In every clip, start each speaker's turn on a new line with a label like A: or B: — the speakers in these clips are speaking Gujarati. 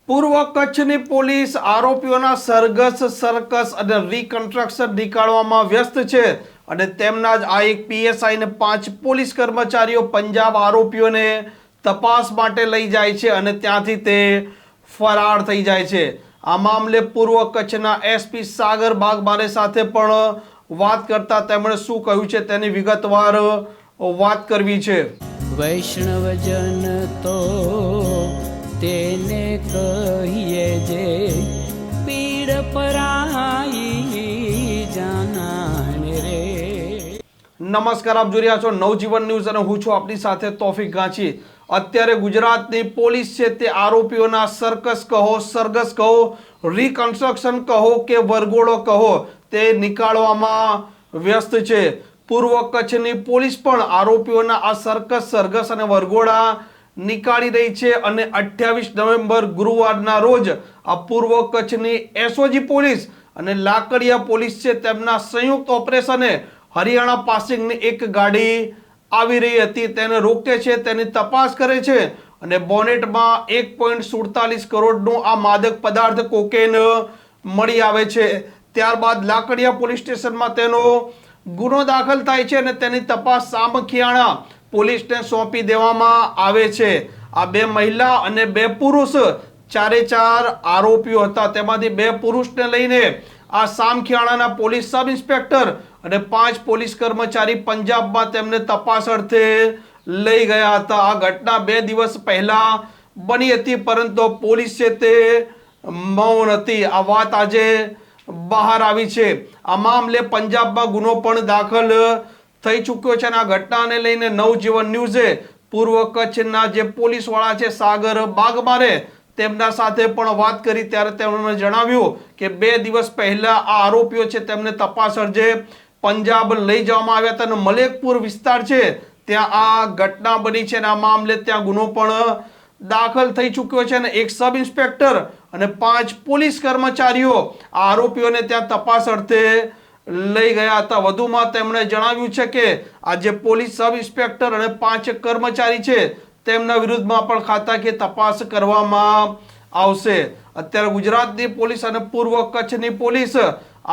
A: પૂર્વ કચ્છની પોલીસ આરોપીઓના સરઘસ સર્કસ અને રીકન્સ્ટ્રક્શન નીકાળવામાં વ્યસ્ત છે અને તેમના જ આ એક પીએસઆઈ ને 5 પોલીસ કર્મચારીઓ પંજાબ આરોપીઓને તપાસ માટે લઈ જાય છે અને ત્યાંથી તે ફરાર થઈ જાય છે। આ મામલે પૂર્વ કચ્છના એસપી સાગર બાગમારે સાથે પણ વાત કરતા તેમણે શું કહ્યું છે તેની વિગતવાર વાત કરવી છે।
B: વૈષ્ણવજન તો તેને કહીએ જે પીડ પરાઈ જાનાને રે।
A: નમસ્કાર, આપ જોઈ રહ્યા છો નવજીવન ન્યૂઝ અને હું છું આપની સાથે તોફિક ગાંચી। અત્યારે ગુજરાતની પોલીસ છે તે આરોપીઓના સર્કસ કહો, સરઘસ કહો, રીકન્સ્ટ્રક્શન કહો કે વરઘોડો કહો તે નીકાળવામાં વ્યસ્ત છે। પૂર્વ કચ્છની પોલીસ પણ આરોપીઓના આ સર્કસ, સરઘસ અને વરઘોડા નીકાળી રહી છે અને 28 નવેમ્બર ગુરુવારના રોજ આ પૂર્વ કચ્છની એસઓજી પોલીસ અને લાકડિયા પોલીસ છે તેમના સંયુક્ત ઓપરેશને હરિયાણા પાસિંગની એક ગાડી આવી રહી હતી તેને રોકે છે, તેની તપાસ કરે છે અને બોનેટમાં 1.47 કરોડનું આ માદક પદાર્થ કોકેન મળી આવે છે। ત્યારબાદ લાકડિયા પોલીસ સ્ટેશનમાં તેનો ગુનો દાખલ થાય છે અને તેની તપાસ સામખિયાણા પોલીસને સોંપી દેવામાં આવે છે। આ 2 મહિલા અને 2 પુરુષ, 4 આરોપીઓ હતા, તેમાંથી 2 પુરુષને લઈને આ સામખિયાણાના પોલીસ સબ ઇન્સ્પેક્ટર અને 5 પોલીસ કર્મચારી પંજાબમાં તેમને તપાસ અર્થે લઈ ગયા હતા। આ ઘટના 2 દિવસ પહેલા બની હતી પરંતુ પોલીસ છે તે મૌન હતી। આ વાત આજે બહાર આવી છે। આ મામલે પંજાબમાં ગુનો પણ દાખલ થઈ ચૂક્યો છે અને આ ઘટનાને લઈને નવજીવન ન્યૂઝે પૂર્વ કચ્છના જે પોલીસ વાળા છે સાગર બાગમારે તેમના સાથે પણ વાત કરી ત્યારે તેમણે જણાવ્યું કે 2 દિવસ પહેલા આ આરોપીઓ છે તેમને તપાસ અર્થે પંજાબ લઈ જવામાં આવ્યા હતા અને મલેકપુર વિસ્તાર છે ત્યાં આ ઘટના બની છે અને આ મામલે ત્યાં ગુનો પણ દાખલ થઈ ચૂક્યો છે અને એક સબ ઇન્સ્પેક્ટર અને 5 પોલીસ કર્મચારીઓ આરોપીઓને ત્યાં તપાસ અર્થે લઈ ગયા હતા। વધુમાં તેમણે જણાવ્યું છે કે આ જે પોલીસ સબ ઇન્સ્પેક્ટર અને 5 કર્મચારી છે તેમના વિરુદ્ધમાં પણ ખાતાકીય તપાસ કરવામાં આવશે। અત્યારે ગુજરાતની પોલીસ અને પૂર્વ કચ્છની પોલીસ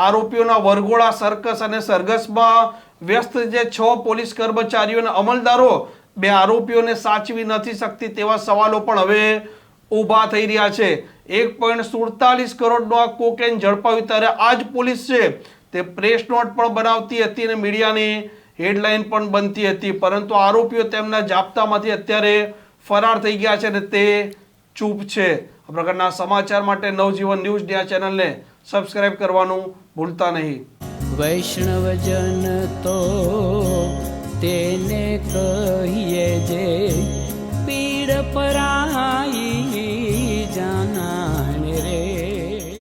A: આરોપીઓના વરઘોડા, સર્કસ અને સરઘસમાં વ્યસ્ત છે। 6 પોલીસ કર્મચારીઓ અને અમલદારો 2 આરોપીઓને સાચવી નથી શકતી તેવા સવાલો પણ હવે ઊભા થઈ રહ્યા છે। 1.47 કરોડનો આ કોકેન ઝડપાયું ત્યારે આ જ પોલીસ છે તે પ્રેસ નોટ પણ બનાવતી હતી અને મીડિયાની હેડલાઇન પણ બનતી હતી પરંતુ આરોપીઓ તેમના જાપ્તામાંથી અત્યારે ફરાર થઈ ગયા છે અને તે ચૂપ છે। આ પ્રકારના સમાચાર માટે નવજીવન ન્યૂઝની આ ચેનલને સબસ્ક્રાઇબ કરવાનું ભૂલતા નહીં।
B: વૈષ્ણવજન તો તેને કહીએ જે પીડ પરાઈ